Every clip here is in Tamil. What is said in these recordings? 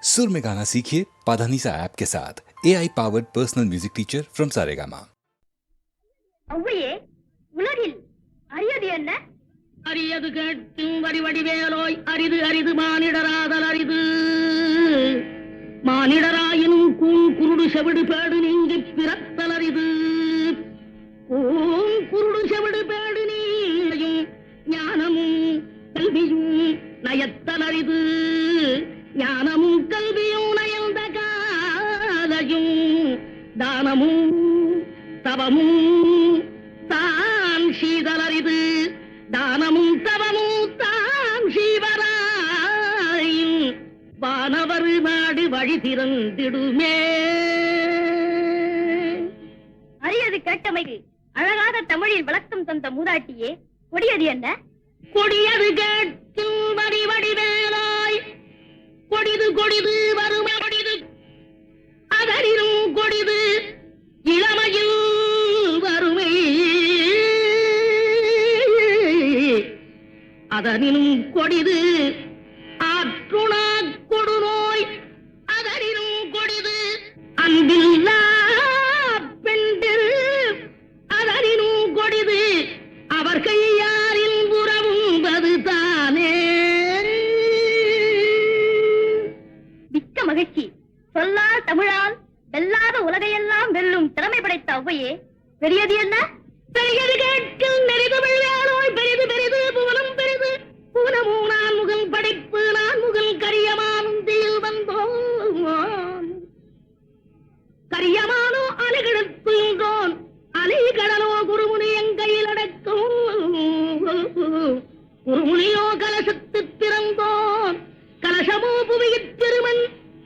सुर में गाना सीखिए पाधानीसा ऐप के साथ AI powered personal music teacher from Saregama. அவ்வையே உலகில் அரியது என்ன? அரியது கேட்கும் வடிவடிவேலோய் அரிது அரிது மானிடராதல் அரிது. மானிடராயினும் குருடு செவிடு பேடு நீங்கி பிறத்தல் அரிது. குருடு செவிடு பேடு நீயும் ஞானமும் கல்வியும் நயத்தல் அரிது. ஞானமும் கல்வியும் நயந்த காலையும் தானமும் தவமும் தான் சீதலரிது. தானமும் தவமும் தான் சீவராயும் வானவர் நாடு வழி திறந்திடுமே. அரியது கேட்டமைக்கு அழகாத தமிழில் விளக்கம் தந்த மூதாட்டியே, கொடியது என்ன? கொடியது கேட்கும் வடிவடிவேலாய் கொடிது கொடிது வறுமை கொடிது அதனினும் கொடிது இளமையில் வறுமை. அதனினும் கொடிது ஆற்றுணா கொடுநோய். அதனினும் கொடிது அன்பில்லா பெண்டில். அதனினும் கொடிது அவர் கையாரில் புறவும்பது தானே. மிக்க மகிழ்ச்சி. சொல்லால் தமிழால் வெல்லாத உலகையெல்லாம் வெல்லும் திறமை படைத்த அவ்வையே, பெரியது என்ன? பெரியது கேட்கும் நெறிதமிழ் வேலோய் பெரிது பெரிது புவனம் பெரிது. புவனமும் நான் முகல் படைப்பு நான் முகல் கரியமானுந்தியில் வந்தோம். கரியமானோ அலைகிழத்துன்றோன் அலைகடலோ குருமுனி எங்கையில் அடக்கும். குருமுனியோ கலசத்து பிறந்தோன் கலசமோ புவியிற் திருமன்.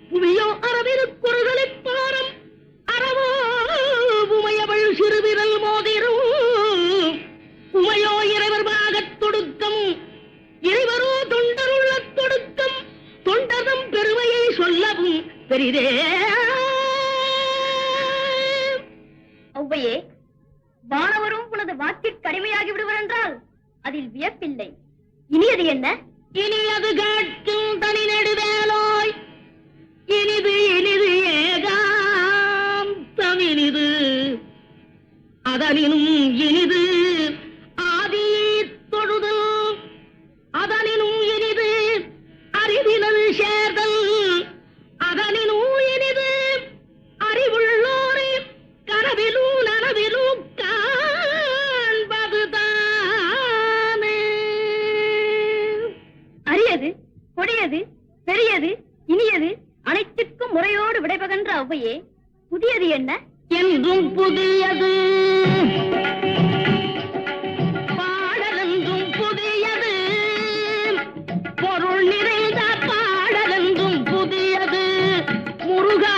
புவியோ அரவிருக்குறுதலிப் பாரம் அறவோ உமையவள் சிறுவிரல் மோதிரும். உமையோ இறைவர் பாகத் தொடுக்கம் இறைவரோ தொண்டருள்ள தொடுக்கம். தொண்டரும் பெருமையை சொல்லவும் பெரிதே. அவ்வையே, வானவரும் உனது வாக்கிற்கு அடிமையாகி விடுவர் என்றால் அதில் வியப்பில்லை. இனியது என்ன? இனியது கேட்கும் தனி நெடுவேலோய் இனிது இனிது ஏகாந்தம் இனிது. அதனினும் இனிது ஆதி தொழுதல். அதனினும் இனிது அறிவினல் சேர்தல். அதனினும் இனிது அறிவுள்ளோரை கனவிலும் நனவிலும் காண்பதுதானே. அரியது, கொடியது, பெரியது, இனியது அனைத்திற்கும் முறையோடு விடைபகன்ற அவ்வையே, புதியது என்ன? என்றும் புதியது பாடலென்றும் புதியது. பொருள் நிறைந்த பாடலென்றும் புதியது. முருகா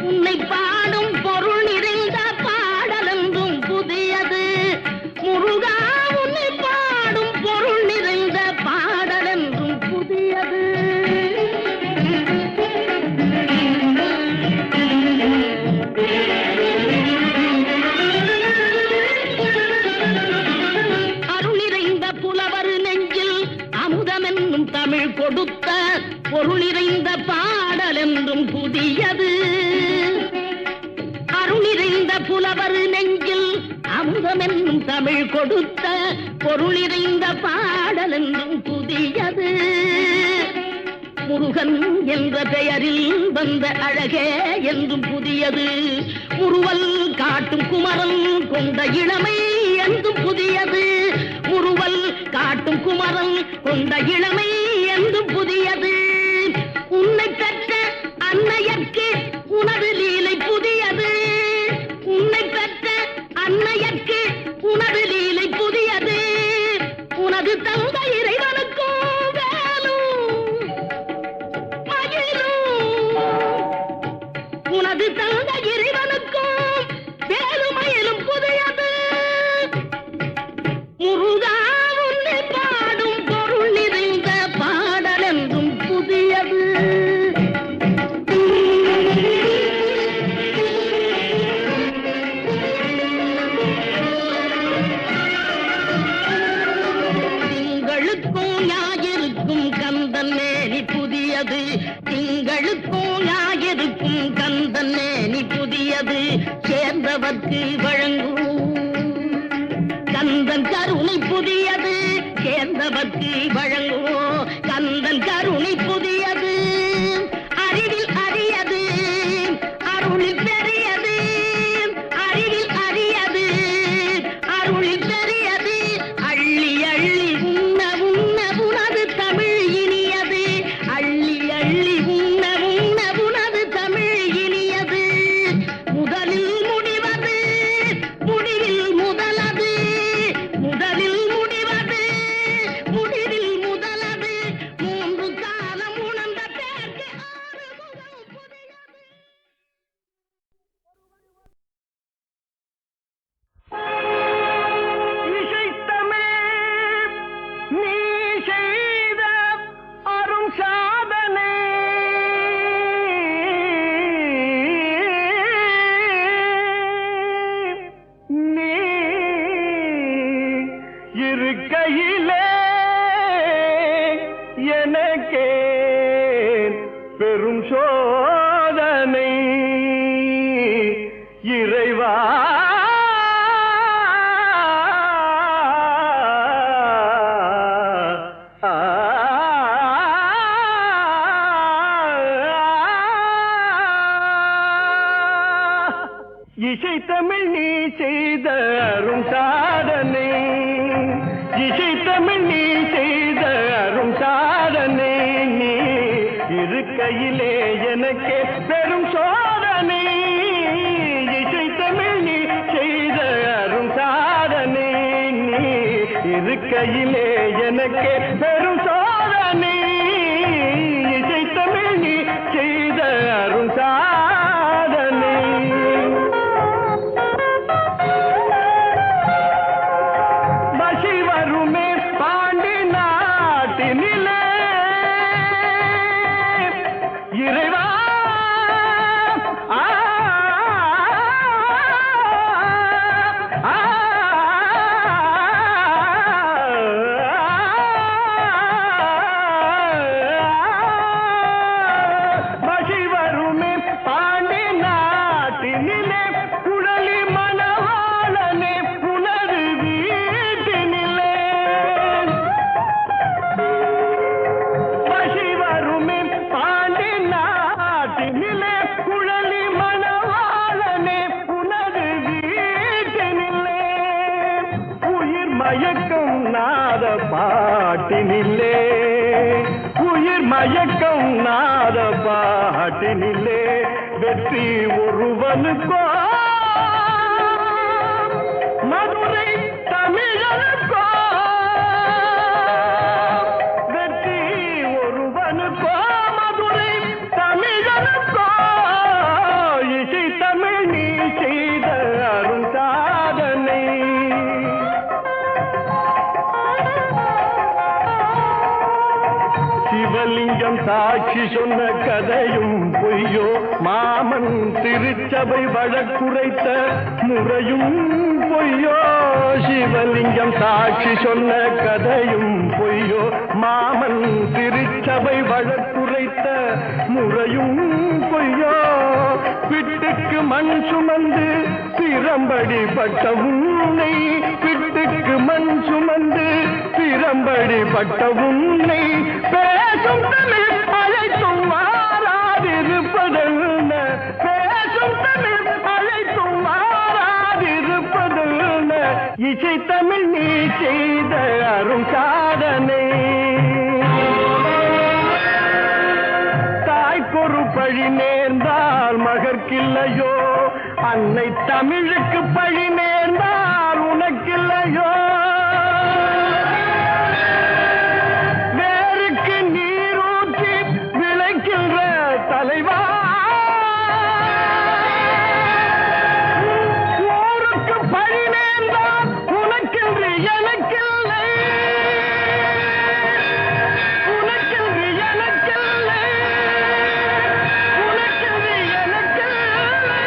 உன்னை பாடும் பொருள் நிறைந்த பாடலென்றும் புதியது. முருகா உன்னை பாடும் பொருள் நிறைந்த பாடலென்றும் புதியது. அருளிறைந்த புலவர் நெஞ்சில் அமுதமென்னும் தமிழ் கொடுத்த பொருள் நிறைந்த பாடல் என்றும் புதியது. அருளிறைந்த புலவர் நெஞ்சில் அமுதமென்னும் தமிழ் கொடுத்த பொருள் நிறைந்த பாடல் என்றும் புதியது. முருகன் என்ற பெயரில் வந்த அழகே என்றும் புதியது. முறுவல் காட்டும் குமரன் கொண்ட இளமை என்றும் புதியது. முறுவல் காட்டும் குமரன் கொண்ட இளமை என்றும் புதியது. உன்னை பெற்ற அன்னையர்க்கு உனது லீலை புதியது. உன்னை பெற்ற அன்னையர்க்கு உனது லீலை புதியது. உனது தந்த இறைவனுக்கும் வேலும் மயிலும். உனது தந்த இறைவனுக்கும் வேலுமயிலும் புதியது. முருகா உன்னை பாடும் பொருள் நிறைந்த பாடல் என்றும் புதியது. திங்களுக்கும் ஞாயிறுக்கும் கந்தன் மேனி புதியது. திங்கள் எருக்கும் ஞாயிறுக்கும் கந்தன் மேனி புதியது சேர்ந்தவர்க்கு வழங்கும் கந்தன் கருணை புதியது சேர்ந்தவர்க்கு வழங்கும் கந்தன் கருணை புதியது அறிவில் அரியது அருளில் பெரியது அறிவில் அரியது அருளில் பெரியது அள்ளி அள்ளி உண்ண உண்ண உனது தமிழ் இனியது அள்ளி அள்ளி உண்ண உண்ண உனது தமிழ் இனியது முதலில் முடிவது முடிவில் முதலது முதலில் முடிவது முடிவில் முதலது மூன்று காலம் உணர்ந்த பேருக்கு ஆறுமுகம் புதியது. இசைத்தமிழ் நீ செய்த அரும் சாதனை நீ இருக்கையிலே எனக்கே பெரும் சோதனை இறைவா இசைத்தமிழ் நீ செய்த அரும் சாதனை இசைத்தமிழ் நீ செய்த அரும் சாதனை நீ இருக்கையிலே எனக்கே பெரும் சோதனை இசைத்தமிழ் நீ செய்த அரும் சாதனை நீ இருக்கையிலே எனக்கே பெரும் சோதனை இசைத்தமிழ் நீ செய்த அரும் சாதனை பசி வருமே பாண்டி நாட்டினிலே இறைவா ஆ ஆ பசி வருமே பாண்டி நாட்டினிலே குழலி மணவாளனே புனது வீட்டினிலே பசி வருமே பாண்டி நாட்டினிலே குழலி மணவாளனே புனது வீட்டினிலே உயிர் மயக்கம் நாத பாட்டினிலே உயிர் மயக்கம் நாத பாட்டினிலே வெற்றி ஒருவனுக்கோ மதுரை தமிழனுக்கோ வெற்றி ஒருவனுக்கோ மதுரை தமிழனுக்கோ இசை தமிழ் நீ செய்த அரும் சாதனை சிவலிங்கம் சாட்சி சொன்ன கதையும் பொய்யோ மாமன் திருச்சபை வழக்குரைத்த முறையும் பொய்யோ சிவலிங்கம் சாட்சி சொன்ன கதையும் பொய்யோ மாமன் திருச்சபை வழக்குரைத்த முறையும் பொய்யோ பிட்டுக்கு மண் சுமந்து பிரம்படி பட்ட உன்னை பிட்டுக்கு மண் சுமந்து பிரம்படி பட்ட உன்னை பேசும் தமிழ் அழைத்தும் வாராதிருப்பதென்ன பேசும் தமிழ் அழைத்தும் வாராதிருப்பதென்ன இசை தமிழ் நீ செய்த அரும் சாதனை தாய்க்கொரு பழி நேர்ந்தால் மகற்கில்லையோ அன்னை தமிழுக்கு பழி நேர்ந்தால் உனக்கில்லையோ வேருக்கு நீரூற்றி விளைக்கின்ற தலைவா ஊருக்கு பழி நேர்ந்தால் உனக்கென்று எனக்கில்லை உனக்கென்று எனக்கில்லை உனக்கென்று எனக்கில்லை.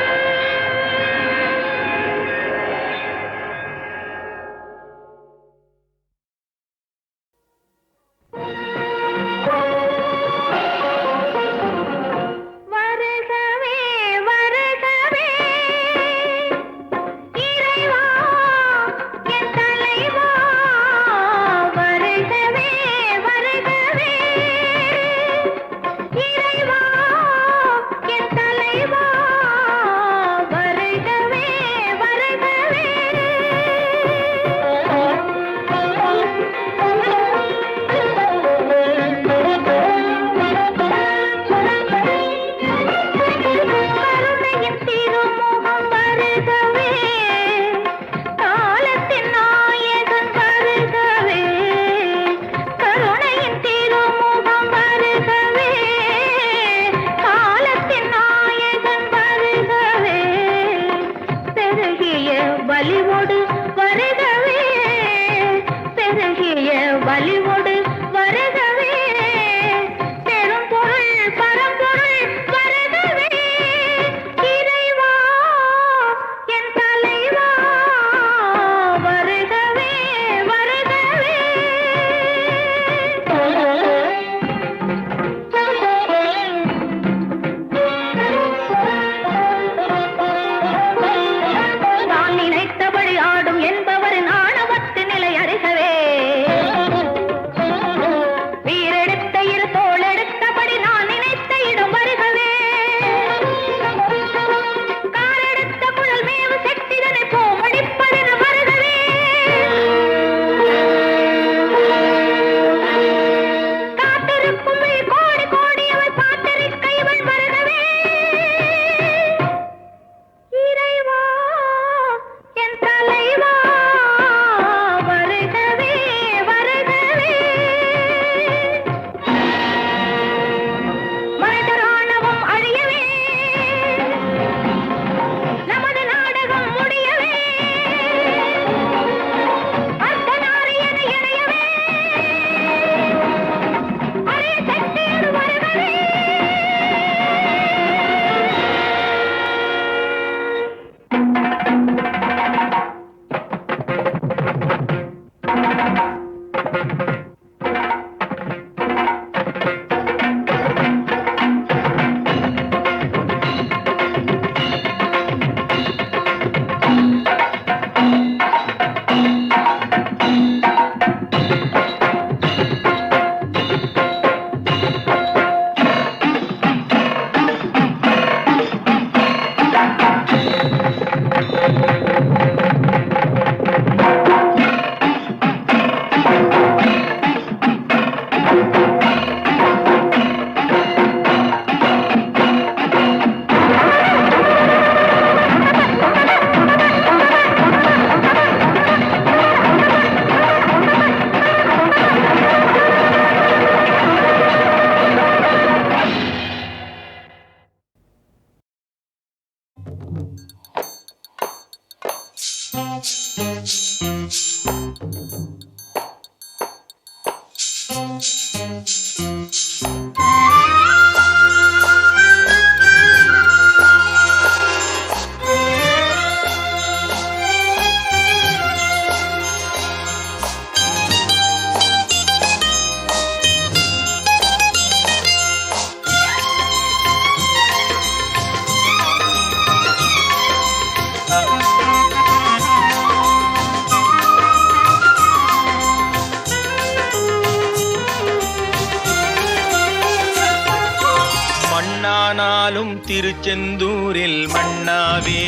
மண்ணானாலும் திருச்செந்தூரில் மண்ணாவே,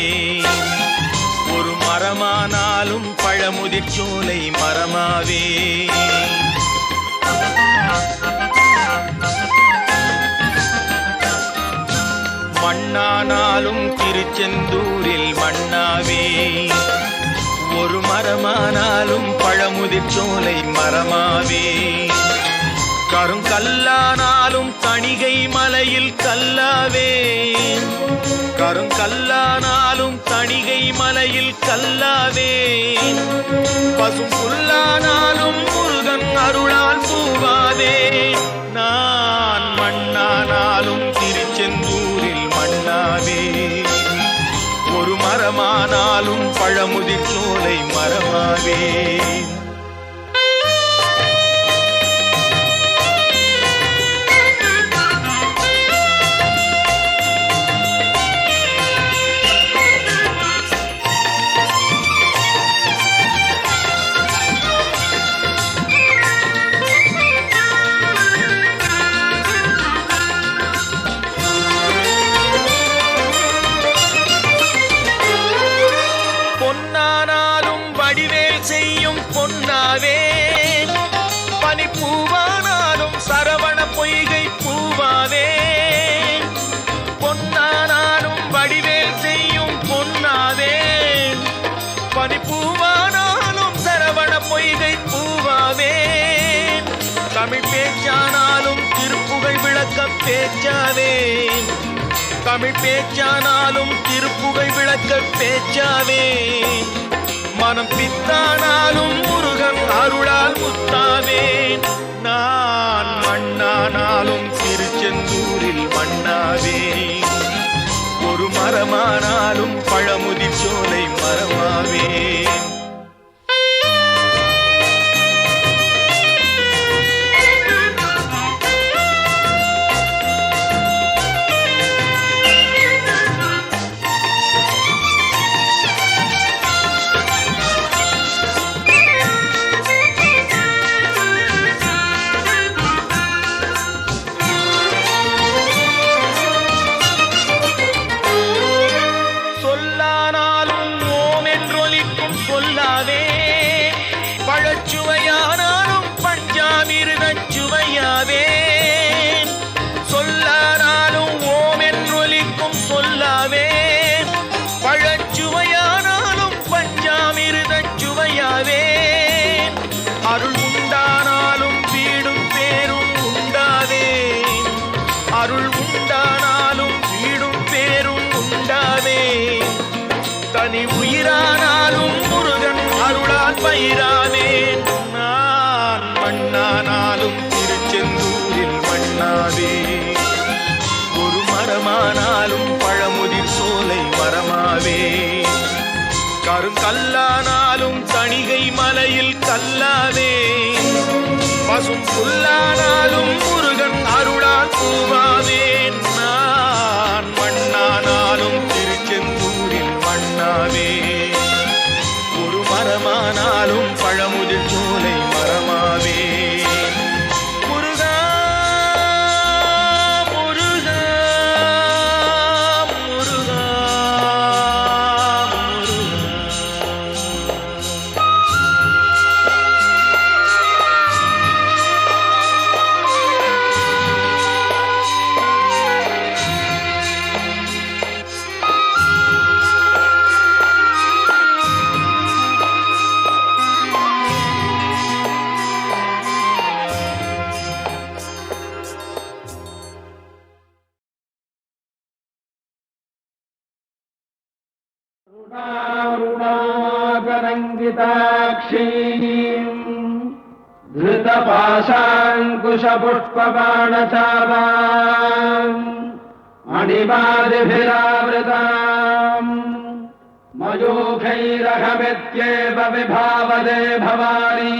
ஒரு மரமானாலும் பழமுதிர் சோலை மரமாவே. மண்ணானாலும் திருச்செந்தூரில் மண்ணாவே, ஒரு மரமானாலும் பழமுதிர் சோலை மரமாவே. கருங்கல்லானாலும் தணிகை மலையில் கல்லாவே, கருங்கல்லானாலும் தணிகை மலையில் கல்லாவே. பசும் புல்லானாலும் முருகன் அருளால் பூவாவே. நான் மண்ணானாலும் திருச்செந்தூரில் மண்ணாவே, ஒரு மரமானாலும் பழமுதிர் சோலை மரமாவே. பொன்னானாலும் வடிவேல் செய்யும் பொன்னாவே, பனிப்பூவானாலும் சரவண பொய்கை பூவாவே. பொன்னானாலும் வடிவேல் செய்யும் பொன்னாவே, பனிப்பூவானாலும் சரவண பொய்கை பூவாவே. தமிழ் பேச்சானாலும் திருப்புகழ் விளக்க பேச்சாவே, தமிழ் பேச்சானாலும் திருப்புகழ் விளக்க பேச்சாவே. மனம் பித்தானாலும் முருகன் அருளால் முத்தாவே. நான் மண்ணானாலும் திருச்செந்தூரில் மண்ணாவே, ஒரு மரமானாலும் பழமுதிர் சோலை மரமாவே. பழச்சுவையானாலும் பஞ்சாமிர்தச் சுவையாவே. சொல்லானாலும் ஓம் என்றொலிக்கும் சொல்லாவே. பழச்சுவையானாலும் பஞ்சாமிர்தச் சுவையாவே. அருள் உண்டானாலும் வீடும் பேரும் உண்டாவே, அருள் உண்டானாலும் வீடும் பேரும் உண்டாவே. தனி உயிரானாலும் முருகன் அருளால் பயிராவேன். நான் மண்ணானாலும் திருச்செந்தூரில் மண்ணாவே, ஒரு மரமானாலும் பழமுதிர் சோலை மரமாவே. கருங்கல்லானாலும் தணிகை மலையில் கல்லாவே, பசும் புல்லானாலும் முருகன் அருளால் பூவாவேன். நான் மண்ணானாலும் திருச்செந்தூரில் மண்ணாவே, ஒரு மரமானாலும் பழமுதிர் சோலை மரமாவே. முருகா முருகா முருகா கருணாகர रङ्गिताक्षीम् धृतपाशाङ्कुशपुष्पबाणचापाम् मणिमादिभिरावृताम् मयूखैरघमित्येव विभावदे भवानी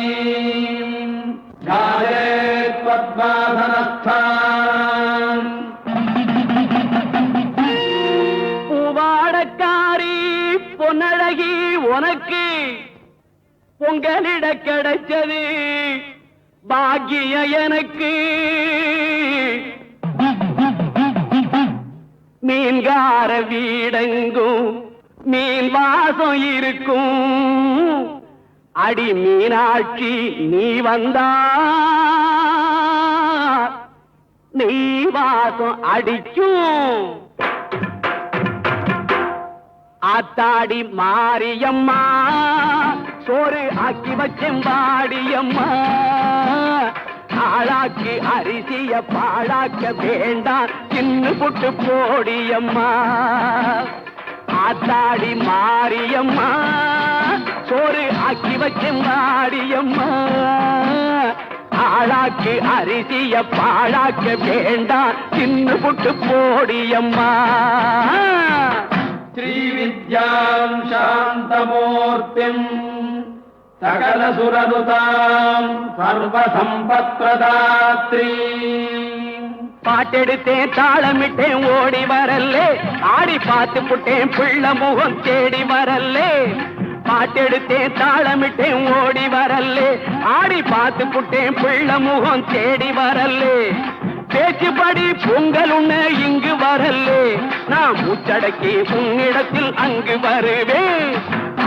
ध्यायेत् पद्मासनस्थान् பூவாடக்காரி பொன்னழகி உனக்கு பொங்கலிட கிடைச்சது பாக்கிய எனக்கு மீன்கார வீடெங்கும் மீன் வாசம் இருக்கும் அடி மீனாட்சி நீ வந்தா நீ வாசம் அடிக்கும் ஆத்தாடி மாரியம்மா சோறு ஆக்கி வச்செம்பாடியம்மா ஆளாக்கி அரிசிய பாழாக்க வேண்டாம் சின்ன புட்டு போடியம்மா ஆத்தாடி மாரியம்மா சோறு ஆக்கி வச்செம்பாடியம்மா ஆளாக்கி அரிசிய பாழாக்க வேண்டாம் சின்ன புட்டு போடியம்மா श्रीविद्याम् शान्तमूर्तिम् सकलसुरनुताम् सर्वसम्पत्प्रदात्री பாட்டெடுத்தேன் தாளமிட்டேன் ஓடி வரல்லே ஆடி பார்த்து புட்டேன் பிள்ளை முகம் தேடி வரல்லே பாட்டெடுத்தேன் தாளமிட்டேன் ஓடி வரல்லே ஆடி பார்த்து புட்டேன் பிள்ளை முகம் தேடி வரல்லே பேச்சுப்படி பொங்கல் உண்ண இங்கு வரல்லே நான் மூச்சடக்கி உன்னிடத்தில் அங்கு வருவேன்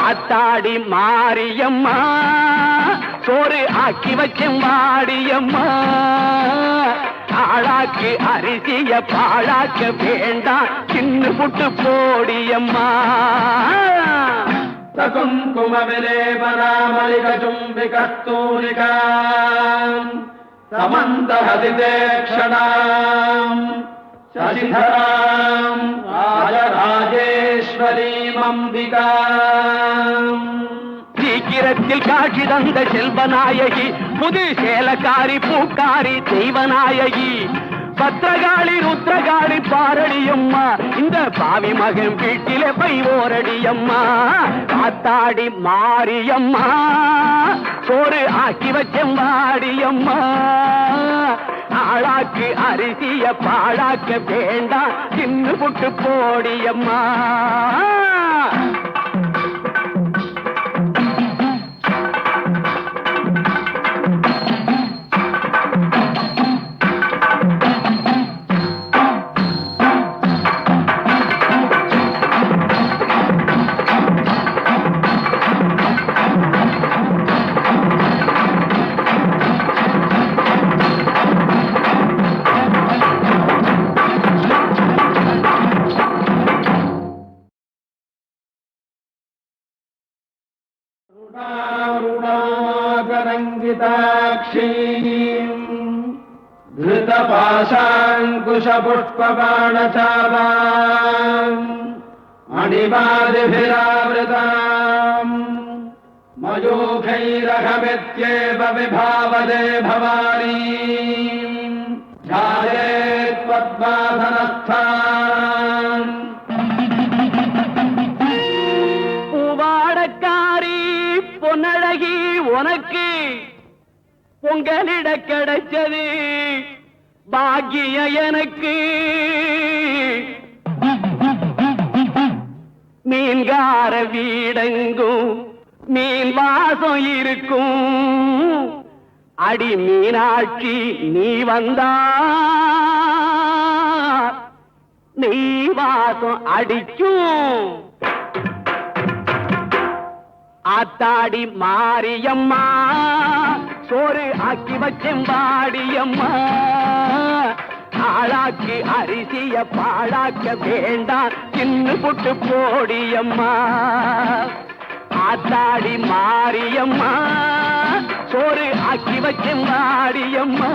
ஆத்தாடி மாரியம்மா சோறு ஆக்கி வச்சேன் வாடியம்மா ஆளாக்கு அரிசிய பாழாக்க வேண்டாம் சின்ன புட்டு போடியம்மா सकुङ्कुम विलेपनामलिकचुम्बिकस्तूलिकाम् समन्तहसितेक्षणाम् शशिधराम् राजराजेश्वरीमम्बिकाम् சீக்கிரத்தில் காட்சி தந்த செல்வநாயகி புது சேலக்காரி பூக்காரி தெய்வநாயகி பத்திரகாளி ருத்ரகாளி பாரடியம்மா இந்த பாவி மகன் வீட்டிலே போய் ஓரடியம்மா ஆத்தாடி மாரியம்மா சோறு ஆக்கி வச்செம்பாடியம்மா ஆளாக்கு அரிசிய பாழாக்க வேண்டாம் சின்ன புட்டு போடியம்மா रङ्गिताक्षीम् धृतपाशाङ्कुशपुष्पबाणचापाम् मणिमादिभिरावृताम् मयूखैरघमित्येव विभावदे भवानी ध्यायेत् पद्मासनस्थान् பூவாடக்காரி பொன்னழகி உனக்கு பொங்கலிட கிடைச்சது பாக்கிய எனக்கு மீன்கார வீடெங்கும் மீன் வாசம் இருக்கும் அடி மீனாட்சி நீ வந்தா நீ வாசம் அடிக்கும் ஆத்தாடி மாரியம்மா சோறு ஆக்கி வச்செம்பாடியம்மா ஆளாக்கு அரிசிய பாழாக்க வேண்டாம் சின்ன புட்டு போடியம்மா ஆத்தாடி மாரியம்மா சோறு ஆக்கி வச்செம்பாடியம்மா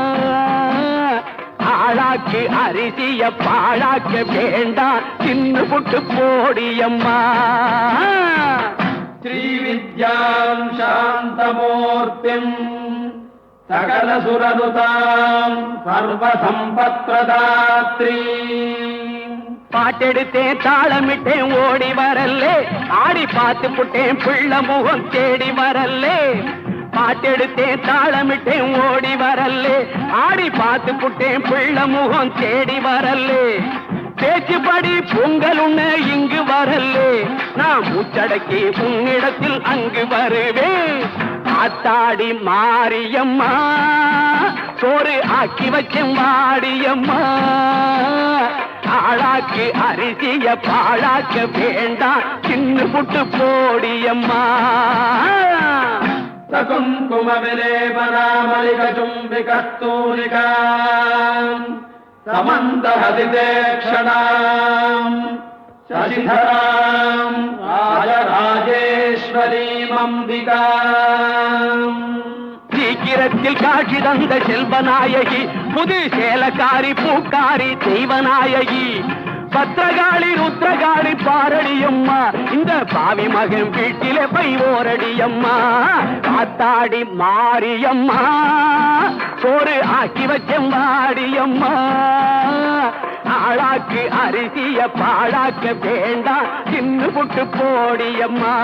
ஆளாக்கு அரிசிய பாழாக்க வேண்டாம் சின்ன புட்டு போடியம்மா श्रीविद्याम् शान्तमूर्तिम् सकलसुरनुताम् सर्वसम्पत्प्रदात्री பாட்டெடுத்தேன் தாளமிட்டேன் ஓடி வரல்லே ஆடி பார்த்து புட்டேன் பிள்ளை முகம் தேடி வரல்லே பாட்டெடுத்தேன் தாளமிட்டேன் ஓடி வரல்லே ஆடி பார்த்து புட்டேன் பிள்ளை முகம் தேடி வரல்லே பேச்சுப்படி பொங்கல் உண்ண இங்கு வரல்லே நான் மூச்சடக்கி உன்னிடத்தில் அங்கு வருவேன் ஆத்தாடி மாரியம்மா சோறு ஆக்கி வச்சேன் வாடியம்மா ஆளாக்கு அரிசிய பாழாக்க வேண்டாம் சின்ன புட்டு போடியம்மா सकुङ्कुम विलेपनामलिकचुम्बिकस्तूलिकाम् समन्तहतिदेक्षणाम् शशिधराम् राजराजेश्वरीमम्बिकाम् சீக்கிரத்தில் காட்சி தந்த செல்வநாயகி புது சேலக்காரி பூக்காரி தெய்வநாயகி பத்திரகாளி ருத்ரகாளி பாரடியம்மா இந்த பாவி மகன் வீட்டிலே போய் ஓரடியம்மா காத்தாடி மாரியம்மா சோறு ஆக்கி வச்சம் வாடியம்மா ஆளாக்கு அரிசிய பாழாக்க வேண்டாம் சின்ன புட்டு போடியம்மா